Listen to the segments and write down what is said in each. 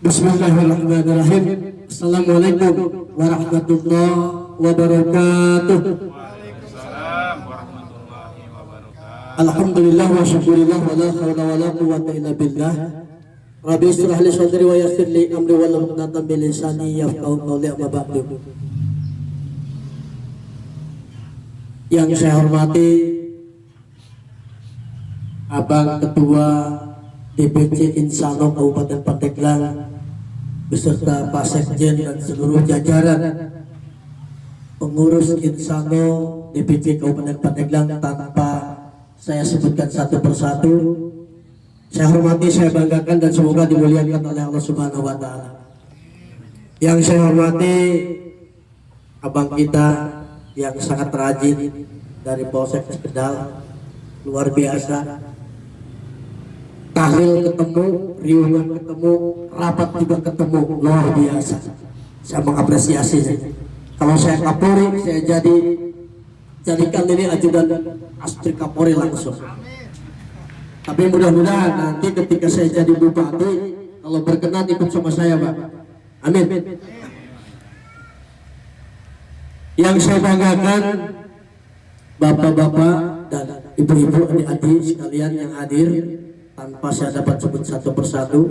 Bismillahirrahmanirrahim. Assalamualaikum warahmatullahi wabarakatuh. Waalaikumsalam warahmatullahi wabarakatuh. Alhamdulillah wa syukurillah wa la hawla wa la quwwata illa billah. Rabbi israh li sadri wa yassir li amri wa hlul 'uqdatam min lisani yafqahu qawli, amma ba'du. Yang saya hormati Abang Ketua DPC Insano Kabupaten Pandeglang beserta Pak Sekjen dan seluruh jajaran pengurus Insano DPC Kabupaten Pandeglang, tanpa saya sebutkan satu persatu. Saya hormati, saya banggakan, dan semoga dimuliakan oleh Allah Subhanahu wa Ta'ala. Yang saya hormati abang kita yang sangat rajin dari Polsek Cikedal, luar biasa. Tahlil ketemu, riuhan ketemu, rapat juga ketemu, luar biasa. Saya mengapresiasi. Kalau saya Kapolri, saya jadikan ini ajudan Astri Kapolri langsung. Tapi mudah-mudahan nanti ketika saya jadi bupati, kalau berkenan ikut sama saya, Pak. Amin. Yang saya banggakan, bapak-bapak dan ibu-ibu, adik-adik sekalian yang hadir, tanpa saya dapat sebut satu persatu.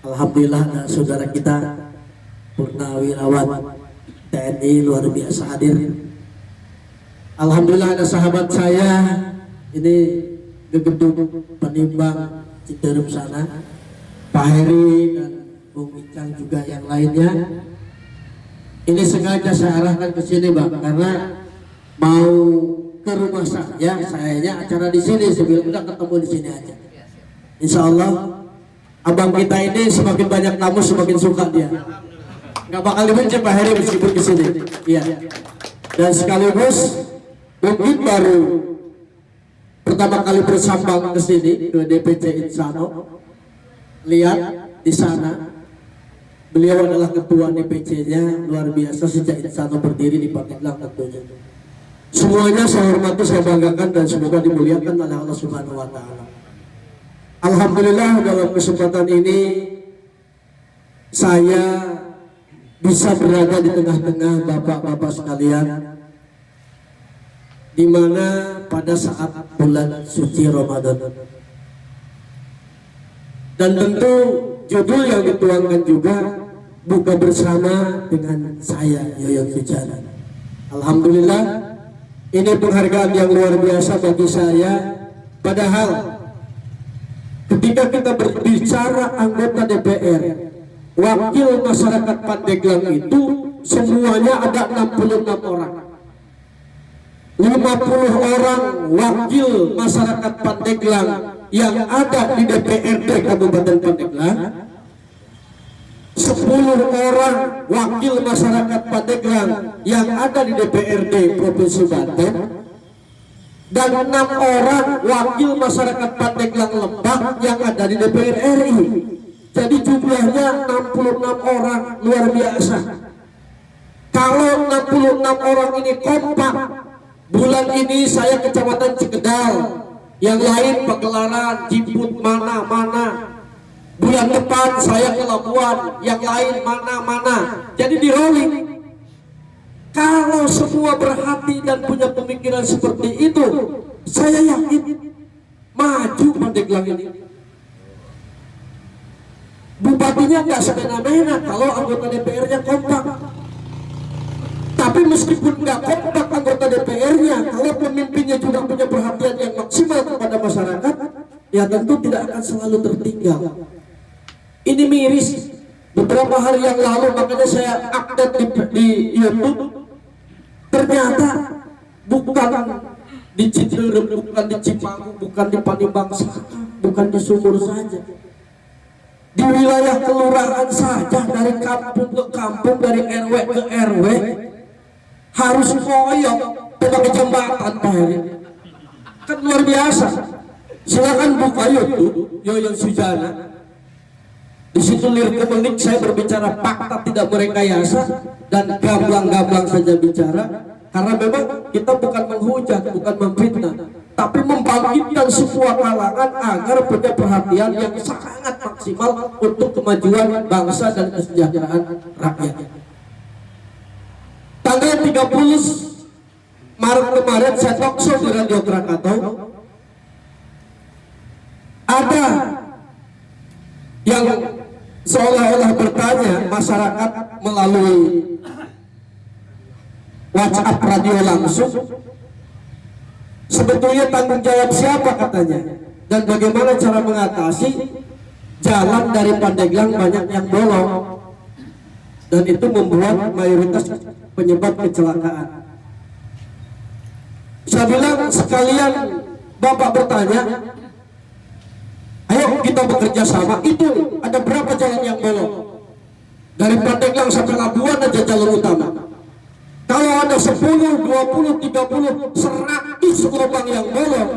Alhamdulillah ada saudara kita Purnawirawan TNI luar biasa hadir. Alhamdulillah ada sahabat saya ini di gedung Penimbang Citeureup sana, Pak Heri dan Bung Icang juga yang lainnya. Ini sengaja saya arahkan ke sini, Bang, karena mau ke rumah sayanya acara di sini, sebelum udah ketemu di sini aja. Insya Allah abang kita ini semakin banyak tamu semakin suka dia. Nggak bakal dibenci Pak Heri meskipun di sini. Iya. Dan sekaligus mungkin baru pertama kali bersambang ke sini ke DPC Insano. Lihat di sana, beliau adalah ketua DPC-nya, luar biasa sejak Insano berdiri di Pandeglang tentunya. Semuanya saya hormati, saya banggakan, dan semoga dimuliakan oleh Allah Subhanahu wa Ta'ala. Alhamdulillah dalam kesempatan ini saya bisa berada di tengah-tengah bapak-bapak sekalian, di mana pada saat bulan suci Ramadan. Dan tentu judul yang dituangkan juga buka bersama dengan saya, Yoyon Sujana. Alhamdulillah, ini penghargaan yang luar biasa bagi saya. Padahal ketika kita berbicara anggota DPR, wakil masyarakat Pandeglang itu semuanya ada 66 orang. 50 orang wakil masyarakat Pandeglang yang ada di DPRD Kabupaten Pandeglang, 10 orang wakil masyarakat Pandeglang yang ada di DPRD Provinsi Banten, dan 6 orang wakil masyarakat Pandeglang Lebak yang ada di DPR RI. Jadi jumlahnya 66 orang, luar biasa. Kalau 66 orang ini kompak, bulan ini saya Kecamatan Cikedal, yang lain Pagelaran, Jiput, mana-mana. Bulan depan saya ke Labuan, yang lain mana-mana. Jadi di rolling. Kalau semua berhati dan punya pemikiran seperti itu, saya yakin maju Pandeglang ini. Bupatinya nggak semena-mena kalau anggota DPR-nya kompak. Tapi meskipun nggak kompak anggota DPR-nya, kalau pemimpinnya juga punya perhatian yang maksimal kepada masyarakat, ya tentu tidak akan selalu tertinggal. Ini miris. Beberapa hari yang lalu, makanya saya update di YouTube. Ternyata bukan di Citeureup, bukan di Cipaku, bukan di Panimbang saja, bukan di Sumur saja. Di wilayah kelurahan saja, dari kampung ke kampung, dari RW ke RW, harus koyok pakai jembatan, Pak Heri. Kan luar biasa. Silakan buka YouTube Yoyon Sujana. Di situ lirik menit saya berbicara fakta, tidak merekayasa, dan gamblang-gamblang saja bicara, karena memang kita bukan menghujat, bukan memfitnah, tapi membangkitkan semua kalangan agar punya perhatian yang sangat maksimal untuk kemajuan bangsa dan kesejahteraan rakyat. Tanggal 30 Maret kemarin saya talk show di Radio Krakatau, ada yang seolah-olah bertanya masyarakat melalui WhatsApp radio langsung, sebetulnya tanggung jawab siapa katanya, dan bagaimana cara mengatasi jalan dari Pandeglang banyak yang bolong, dan itu membuat mayoritas penyebab kecelakaan. Saya bilang sekalian Bapak bertanya, ayo kita bekerja sama. Itu ada berapa jalan yang bolong? Dari Pandeglang sampai Labuan aja jalur utama. Kalau ada 10, 20, 30, 100 lubang yang bolong,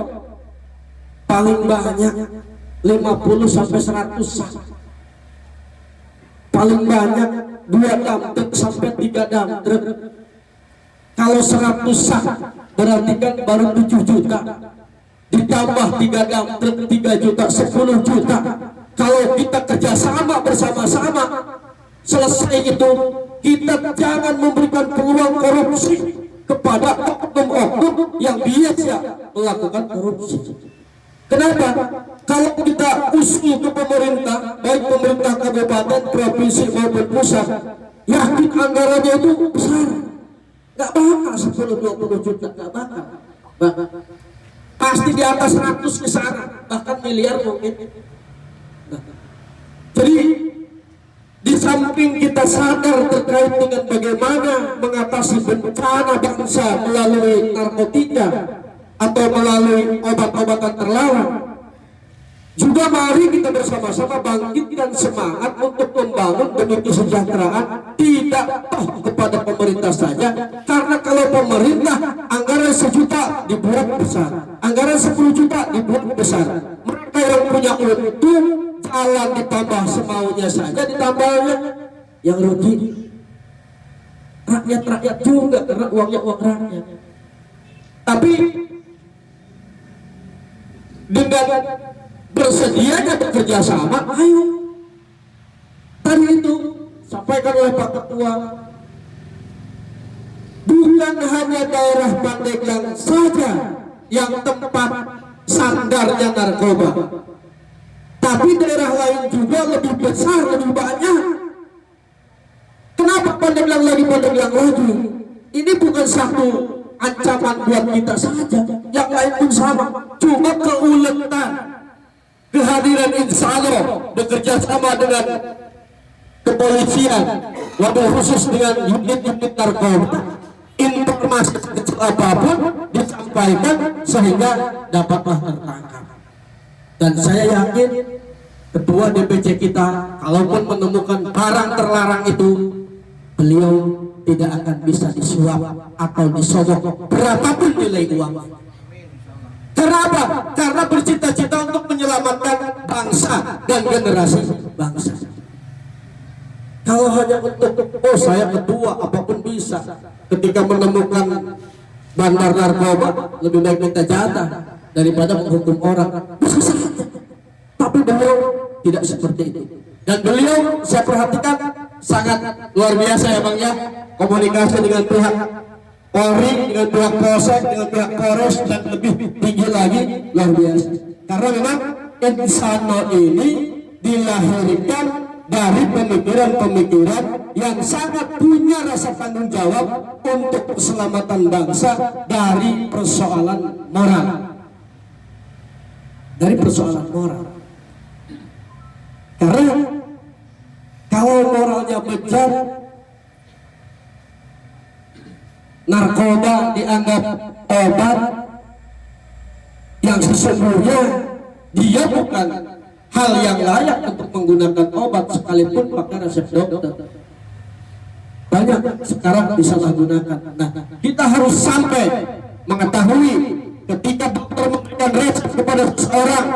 paling banyak 50 sampai 100 sak. Paling banyak 2 dump truck sampai 3 dump truck. Kalau 100 sak berarti kan baru 7 juta. Ditambah 3 dump truck 3 juta, 10 juta. Kalau kita kerjasama bersama-sama, selesai itu kita jangan memberikan peluang korupsi kepada oknum-oknum yang biasa melakukan korupsi. Kenapa? Kalau kita usul ke pemerintah, baik pemerintah kabupaten, provinsi maupun pusat, yakin anggarannya itu besar. Gak bakal 10-20 juta, gak bakal. Pasti di atas 100 ke sana, bahkan miliar mungkin. Jadi di samping kita sadar terkait dengan bagaimana mengatasi bencana bangsa melalui narkotika atau melalui obat-obatan terlarang, juga mari kita bersama-sama bangkitkan semangat untuk membangun demi kesejahteraan tidak kepada pemerintah saja, karena kalau pemerintah anggaran 1 juta dibuat besar, anggaran 10 juta dibuat besar, mereka yang punya untung jalan ditambah semaunya saja, ditambahnya yang rugi rakyat juga karena uangnya uang rakyat. Tapi dengan bersedianya bekerja sama, ayo. Tadi itu sampaikan oleh Pak Ketua, bukan hanya daerah Pandeglang saja yang tempat sandarnya narkoba, tapi daerah lain juga lebih besar, lebih banyak. Kenapa Pandeglang lagi, Pandeglang lagi? Ini bukan satu ancaman buat kita saja, yang lain pun sama. Cuma keuletan, kehadiran insya Allah bekerja sama dengan kepolisian, wabil khusus dengan unit-unit narkoba, informasi kecil apapun disampaikan sehingga dapatlah tertangkap. Dan saya yakin ketua DPC kita, kalaupun menemukan barang terlarang itu, beliau tidak akan bisa disuap atau disogok berapapun nilai uang. Kenapa? Karena bercita-cita untuk menyelamatkan bangsa dan generasi bangsa. Kalau hanya untuk, oh saya ketua, apapun bisa. Ketika menemukan bandar narkoba, lebih baik minta jatah daripada menghukum orang. Bisa saja. Tapi beliau tidak seperti itu. Dan beliau saya perhatikan sangat luar biasa ya Bang ya, komunikasi dengan pihak Polri, dengan pihak Polsek, dengan pihak Polres, dan lebih tinggi lagi luar biasa. Karena memang Insano ini dilahirkan dari pemikiran-pemikiran yang sangat punya rasa tanggung jawab untuk keselamatan bangsa dari persoalan moral. Dari persoalan moral. Karena kalau moralnya bejat, narkoba dianggap obat yang sesungguhnya dia bukan hal yang layak untuk menggunakan obat sekalipun pakai resep dokter. Banyak sekarang disalahgunakan. Nah, kita harus sampai mengetahui ketika dokter memberikan resep kepada seseorang,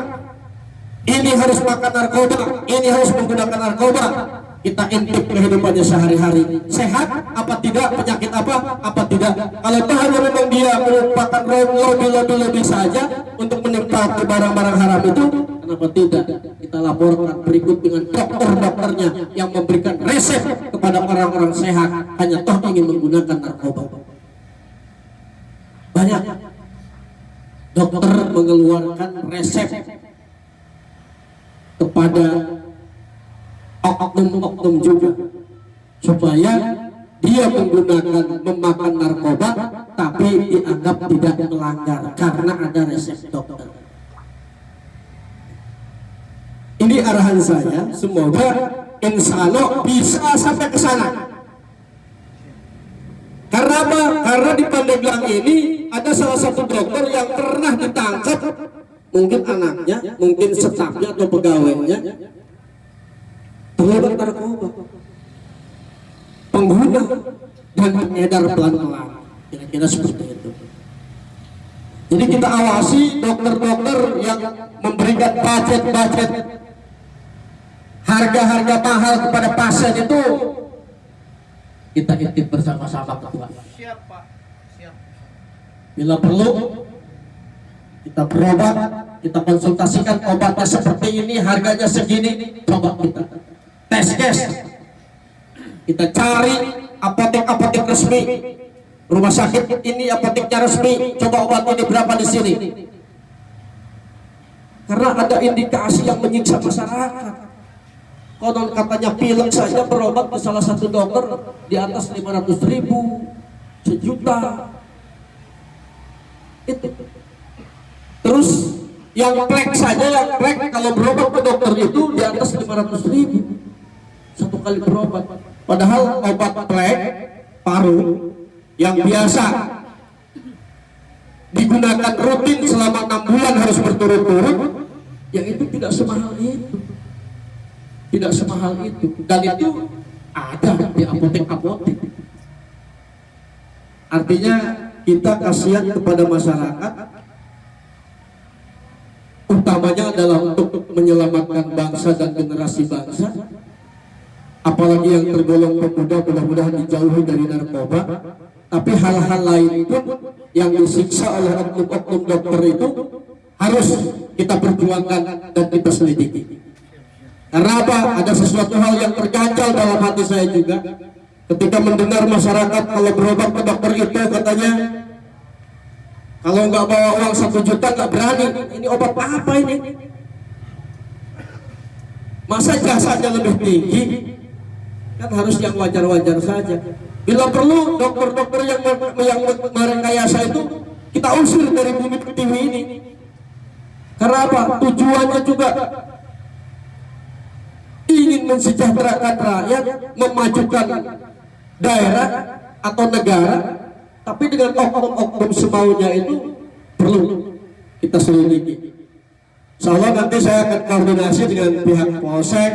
ini harus makan narkoba, ini harus menggunakan narkoba, kita intip kehidupannya sehari-hari, sehat apa tidak, penyakit apa tidak. Kalau hanya memang dia merupakan lobby saja untuk menikmati barang-barang haram itu, kenapa tidak kita laporkan berikut dengan dokter-dokternya yang memberikan resep kepada orang-orang sehat hanya toh ingin menggunakan narkoba. Banyak dokter mengeluarkan resep kepada oknum-oknum juga supaya dia memakan narkoba tapi dianggap tidak melanggar karena ada resep dokter. Ini arahan saya, semoga insya Allah bisa sampai ke sana. Karena apa? Karena di Pandeglang ini ada salah satu dokter yang pernah ditangkap, mungkin anaknya, mungkin stafnya atau pegawainya terlibat narkoba, pengguna dan pengedar pelan-pelan, kira-kira seperti itu. Jadi kita awasi dokter-dokter yang memberikan budget harga-harga mahal kepada pasien itu, kita intip bersama-sama ketua. Siap Pak, siap. Bila perlu kita berobat, kita konsultasikan obatnya seperti ini, harganya segini, coba kita tes case. Kita cari apotek-apotek resmi, rumah sakit ini apoteknya resmi, coba obat ini berapa di sini. Karena ada indikasi yang menyiksa masyarakat. Konon katanya pilek saja berobat ke salah satu dokter di atas 500.000, sejuta. Itu. Terus yang plek saja, yang plek kalau berobat ke dokter itu di atas 500.000 satu kali berobat. Padahal obat plek paru yang biasa digunakan rutin selama 6 bulan harus berturut-turut, yang itu tidak semahal itu. Tidak semahal itu, dan itu ada di apotek-apotek. Artinya kita kasihan kepada masyarakat, utamanya adalah untuk menyelamatkan bangsa dan generasi bangsa, apalagi yang tergolong pemuda, mudah-mudahan dijauhi dari narkoba. Tapi hal-hal lain pun yang disiksa oleh oknum-oknum dokter itu harus kita perjuangkan dan kita selidiki. Karena apa? Ada sesuatu hal yang terganjal dalam hati saya juga ketika mendengar masyarakat kalau berobat ke dokter itu katanya kalau nggak bawa uang 1 juta nggak berani. Ini obat apa ini? Masa jasanya lebih tinggi? Kan harus yang wajar-wajar saja. Bila perlu dokter-dokter yang merekayasa itu kita usir dari bumi pertiwi ini. Karena apa? Tujuannya juga ingin mensejahterakan rakyat, memajukan daerah atau negara, tapi dengan oknum-oknum semaunya itu perlu kita selidiki. Insyaallah nanti saya akan koordinasi dengan pihak Polsek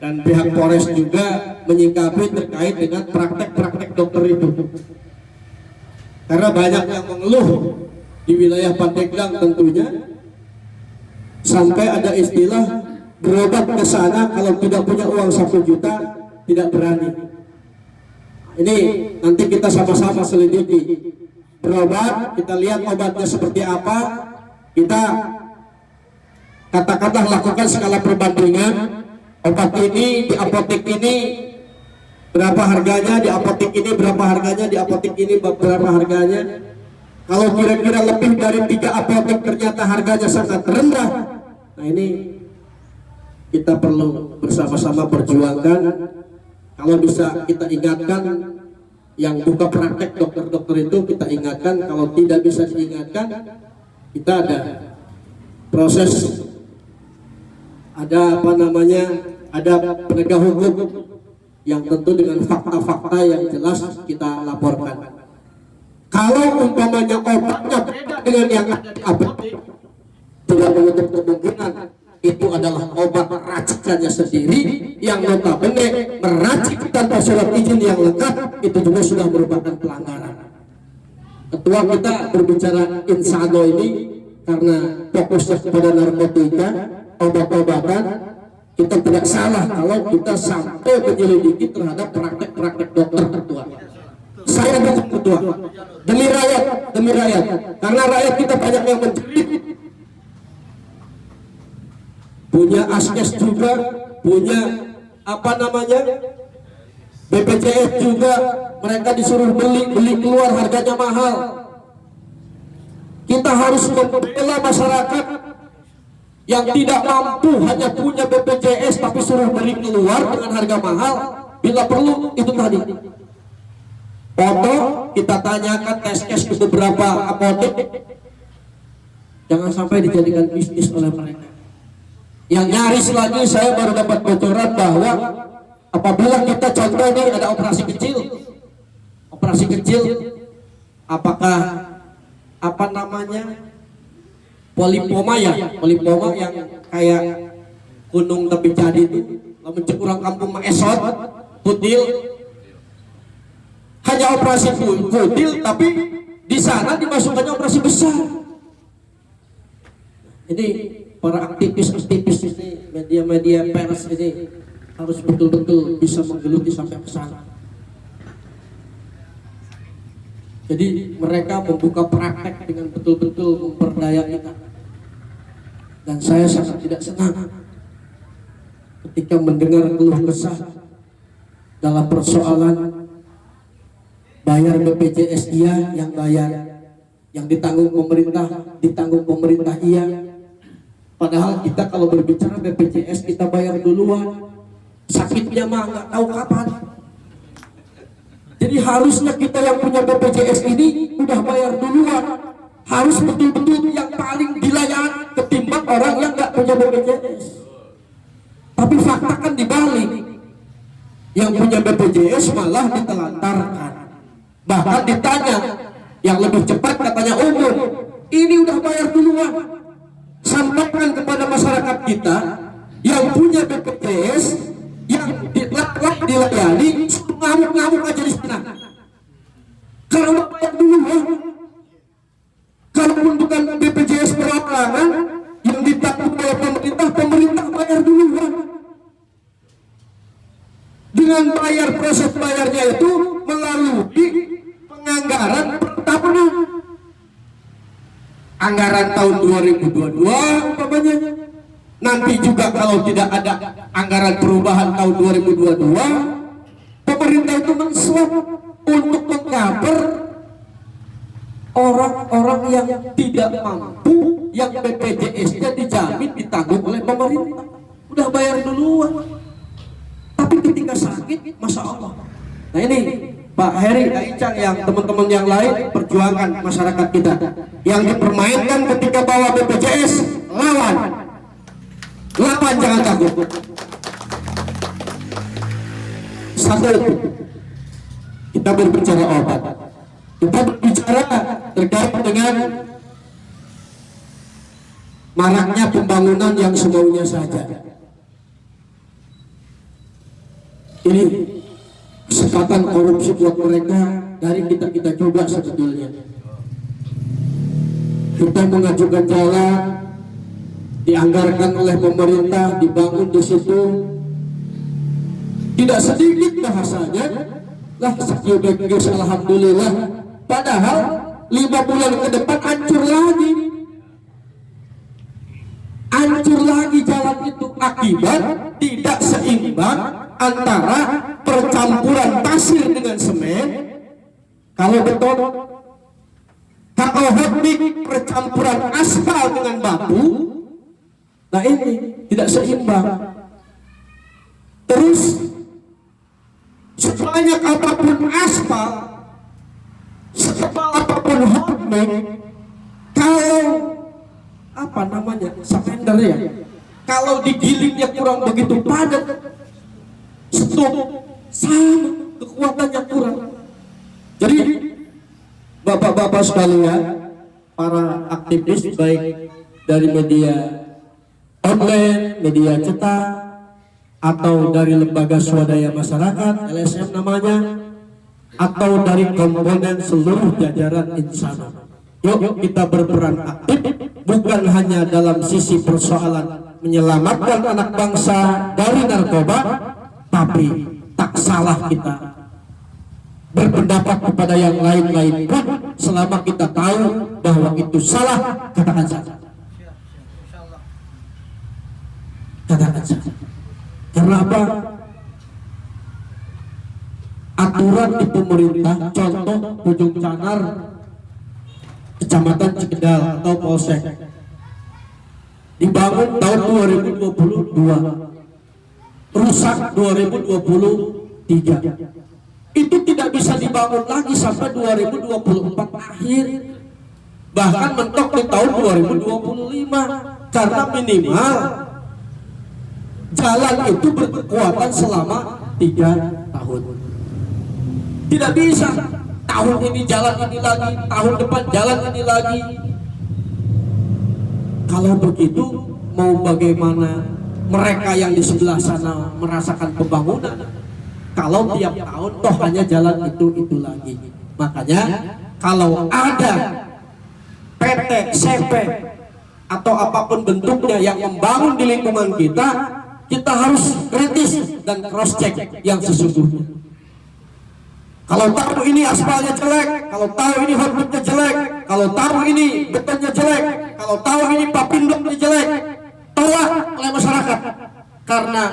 dan pihak Polres juga menyikapi terkait dengan praktek-praktek dokter itu. Karena banyak yang mengeluh di wilayah Pandeglang tentunya, sampai ada istilah berobat ke sana kalau tidak punya uang 1 juta tidak berani. Ini nanti kita sama-sama selidiki. Berobat, kita lihat obatnya seperti apa, kita katakanlah lakukan skala perbandingan. Obat ini di apotek ini berapa harganya, di apotek ini berapa harganya, di apotek ini berapa harganya. Kalau kira-kira lebih dari 3 apotek ternyata harganya sangat rendah, nah ini kita perlu bersama-sama perjuangkan. Kalau bisa kita ingatkan yang buka praktek dokter-dokter itu, kita ingatkan. Kalau tidak bisa diingatkan, kita ada proses, ada ada penegak hukum yang tentu dengan fakta-fakta yang jelas kita laporkan. Kalau umpamanya obatnya beda dengan yang ada di apotek, tidak menutup kemungkinan itu adalah obat racikannya sendiri yang notabene meracik tanpa surat izin yang lengkap, itu juga sudah merupakan pelanggaran. Ketua kita berbicara insya Allah ini karena fokusnya kepada narkotika, obat-obatan, kita tidak salah kalau kita sampai menyelidiki terhadap praktek-praktek dokter ketua. Saya dukung ketua demi rakyat, karena rakyat kita banyak yang menjerit, punya askes juga, punya BPJS juga, mereka disuruh beli keluar, harganya mahal. Kita harus membela masyarakat yang tidak mampu, hanya punya BPJS tapi suruh beli keluar dengan harga mahal. Bila perlu itu tadi foto, kita tanyakan tes ke beberapa apotek, jangan sampai dijadikan bisnis oleh mereka. Yang nyaris lagi, saya baru dapat bocoran bahwa apabila kita contoh nih ada operasi kecil, apakah polipoma yang kayak gunung tepi jadi itu, lamun cek urang kampung mengesot kutil, hanya operasi kutil tapi di sana dimasukkannya operasi besar. Ini para aktivis ini, media pers ini harus betul-betul bisa menggeluti sampai ke sana. Jadi mereka membuka praktek dengan betul-betul memperdaya kita. Dan saya sangat tidak senang ketika mendengar keluh kesah dalam persoalan bayar BPJS iya, yang bayar, yang ditanggung pemerintah iya. Padahal kita kalau berbicara BPJS kita bayar duluan, sakitnya mah nggak tahu kapan. Jadi harusnya kita yang punya BPJS ini udah bayar duluan, harus betul-betul yang paling dilayani ketimbang orang yang nggak punya BPJS. Tapi fakta kan dibalik, yang punya BPJS malah ditelantarkan. Bahkan ditanya, yang lebih cepat katanya umur, ini udah bayar duluan. Sampaikan kepada masyarakat kita yang punya BPJS, yang dilayani, ngamuk-ngamuk aja di sana. Kalau bayar duluan, kalaupun bukan BPJS perorangan yang ditanggung oleh pemerintah bayar duluan. Dengan bayar, proses bayarnya itu melalui penganggaran pertahunan. Anggaran tahun 2022 umpamanya. Nanti juga kalau tidak ada anggaran perubahan tahun 2022, pemerintah itu mensuap untuk mengcover orang-orang yang tidak mampu, yang BPJS-nya dijamin ditanggung oleh pemerintah. Udah bayar duluan. Tapi ketika sakit, Masya Allah. Nah ini Pak Heri, Kak Icang, yang teman-teman yang lain perjuangan masyarakat kita. Yang dipermainkan ketika bawa BPJS, lawan jangan takut. Satu, kita berbicara obat. Kita berbicara terkait dengan maraknya pembangunan yang semaunya saja. Ini kesempatan korupsi buat mereka, dari kita juga sebetulnya. Kita mengajukan jalan, dianggarkan oleh pemerintah, dibangun di situ. Tidak sedikit bahasanya, lah sekian alhamdulillah. Padahal 5 bulan ke depan hancur lagi jalan itu, akibat tidak seimbang antara percampuran pasir dengan semen. Kalau beton, kalau hotmix percampuran aspal dengan batu, nah ini tidak seimbang. Terus sebanyak apapun aspal, setebal apapun hotmix, kalau sapender ya, kalau digilingnya kurang begitu padat, stop, sama kekuatannya kurang. Jadi bapak-bapak sekalian, para aktivis baik dari media online, media cetak, atau dari lembaga swadaya masyarakat LSM namanya, atau dari komponen seluruh jajaran insana, yuk kita berperan aktif, bukan hanya dalam sisi persoalan menyelamatkan anak bangsa dari narkoba, tapi tak salah kita berpendapat kepada yang lain-lain pun selama kita tahu bahwa itu salah, katakan saja. Insya Allah. Katakan saja. Karena apa? Aturan di pemerintah, contoh Bojong Canar, Kecamatan Cikedal atau Polsek, dibangun tahun 2022, rusak 2023. Itu tidak bisa dibangun lagi sampai 2024 akhir, bahkan mentok di tahun 2025, karena minimal jalan itu berkekuatan selama 3 tahun. Tidak bisa tahun ini jalan ini lagi, tahun depan jalan ini lagi. Kalau begitu mau bagaimana mereka yang di sebelah sana merasakan pembangunan kalau tiap tahun toh hanya jalan itu lagi? Makanya kalau ada PT, CP atau apapun bentuknya yang membangun di lingkungan kita, kita harus kritis dan cross check yang sesungguhnya. Kalau tahu ini aspalnya jelek, kalau tahu ini hardwoodnya jelek, kalau tahu ini betonnya jelek, kalau tahu ini papindoknya jelek, tolak oleh masyarakat. Karena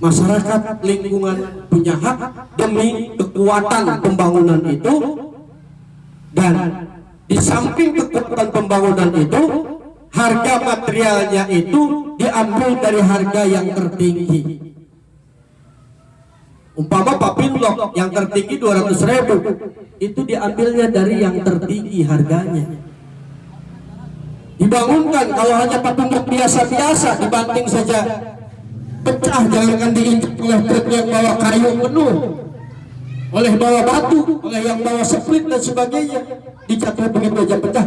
masyarakat lingkungan punya hak demi kekuatan pembangunan itu, dan di samping kekuatan pembangunan itu, harga materialnya itu diambil dari harga yang tertinggi. Umpama papindok yang tertinggi 200.000, itu diambilnya dari yang tertinggi harganya. Dibangunkan kalau hanya papindok biasa-biasa, dibanting saja pecah, jangan diinjak oleh truk yang bawa kayu penuh, oleh bawa batu, oleh yang bawa split dan sebagainya, dijatuh begitu aja pecah.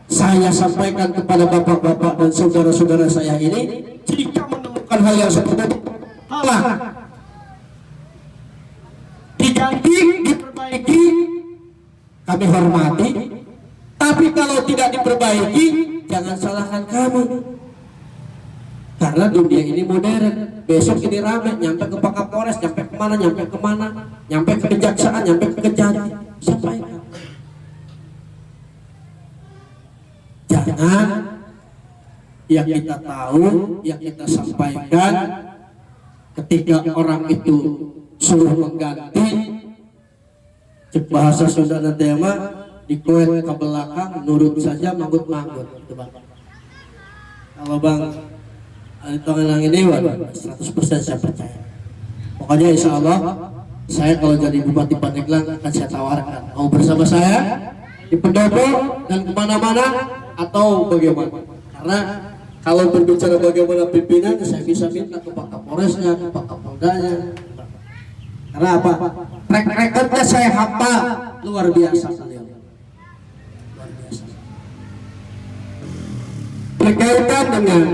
Saya sampaikan kepada bapak-bapak dan saudara-saudara saya ini, jika menemukan hal yang seperti itu, salah, diganti, diperbaiki, kami hormati. Tapi kalau tidak diperbaiki, jangan salahkan kami. Karena dunia ini modern, besok ini rame, nyampe ke Pak Kapolres, nyampe kemana, nyampe ke kejaksaan, nyampe ke kejati. Sampaikan. Jangan yang kita tahu, yang kita sampaikan, ketika orang itu suruh mengganti, cek bahasa saudara tema, dikuet ke belakang, nurut saja, manggut-manggut. Kalau Bang Tongelang ini, 100% saya percaya. Pokoknya insya Allah, saya kalau jadi Bupati Pandeglang akan saya tawarkan, mau bersama saya di pendopo dan kemana-mana atau bagaimana. Karena kalau berbicara bagaimana pimpinan, saya bisa minta ke Pak Kapolresnya, ke Pak Kapoldanya. Karena apa? Track recordnya saya hafal luar biasa beliau. Luar biasa. Berkaitan dengan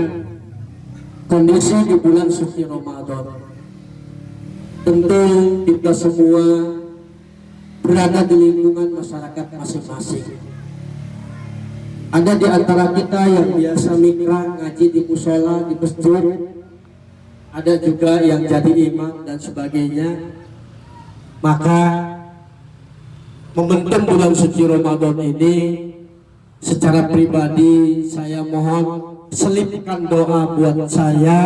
kondisi di bulan suci Ramadan, tentu kita semua berada di lingkungan masyarakat masing-masing. Ada di antara kita yang biasa mitra ngaji di musola, di masjid, ada juga yang jadi imam dan sebagainya. Maka momentum bulan suci Ramadan ini, secara pribadi saya mohon selipkan doa buat saya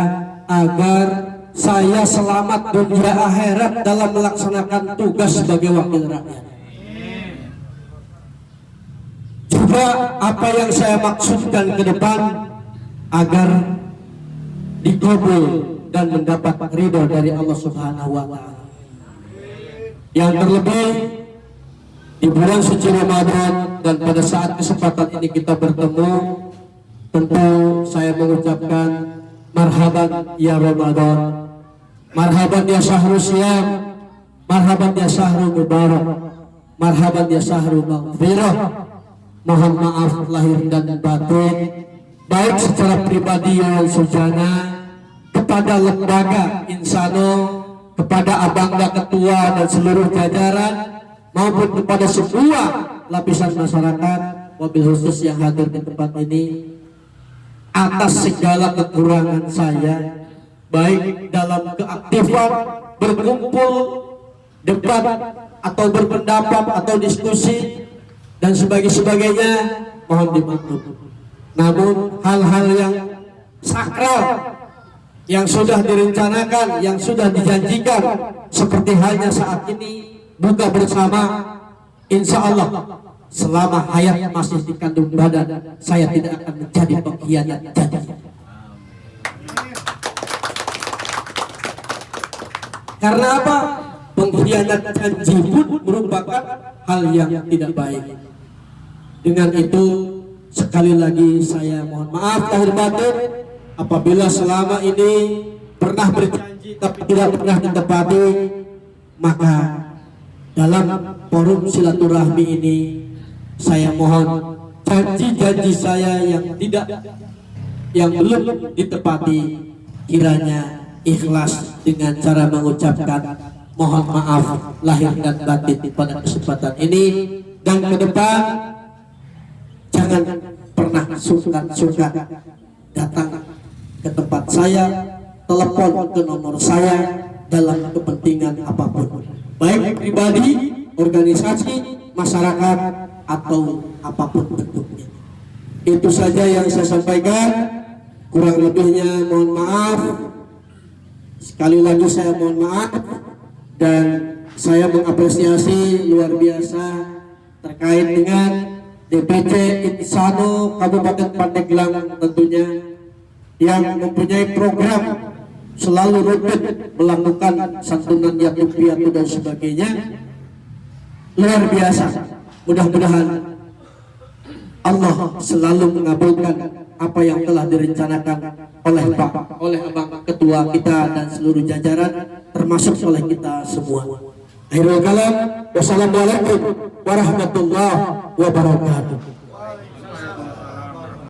agar saya selamat dunia akhirat dalam melaksanakan tugas sebagai wakil rakyat. Juga apa yang saya maksudkan ke depan agar dikabul dan mendapat ridho dari Allah Subhanahu wa Ta'ala. Yang terlebih di bulan suci Ramadan, dan pada saat kesempatan ini kita bertemu, tentu saya mengucapkan marhaban ya Ramadan, marhaban ya syahrul siyam, marhaban ya syahrul mubarak, marhaban ya syahrul maghfirah. Mohon maaf lahir dan batin, baik secara pribadi yang sujana, kepada lembaga Insano, kepada Abangga Ketua dan seluruh jajaran, maupun kepada semua lapisan masyarakat, wabil khusus yang hadir di tempat ini. atas segala kekurangan saya, baik dalam keaktifan berkumpul, debat atau berpendapat atau diskusi dan sebagainya, mohon dimaklum. Namun hal-hal yang sakral yang sudah direncanakan, yang sudah dijanjikan, seperti halnya saat ini buka bersama, insya Allah selama hayat masih di kandung badan, saya tidak akan menjadi pengkhianat janji. Karena apa? Pengkhianat janji pun merupakan hal yang tidak baik. Dengan itu sekali lagi saya mohon maaf lahir batin apabila selama ini pernah berjanji tapi tidak pernah ditepati. Maka dalam forum silaturahmi ini saya mohon janji-janji saya yang belum ditepati kiranya ikhlas dengan cara mengucapkan mohon maaf lahir dan batin pada kesempatan ini, dan ke depan jangan pernah sungkan-sungkan datang ke tempat saya, telepon ke nomor saya dalam kepentingan apapun, baik pribadi, organisasi, masyarakat, atau apapun bentuknya. Itu saja yang saya sampaikan, kurang lebihnya mohon maaf. Sekali lagi saya mohon maaf, dan saya mengapresiasi luar biasa terkait dengan DPC Insano Kabupaten Pandeglang tentunya, yang mempunyai program selalu rutin melakukan santunan yatim piatu dan sebagainya. Luar biasa. Mudah-mudahan Allah selalu mengabulkan apa yang telah direncanakan oleh Abang Ketua kita dan seluruh jajaran, termasuk oleh kita semua. Akhirul kalam, wassalamualaikum warahmatullahi wabarakatuh.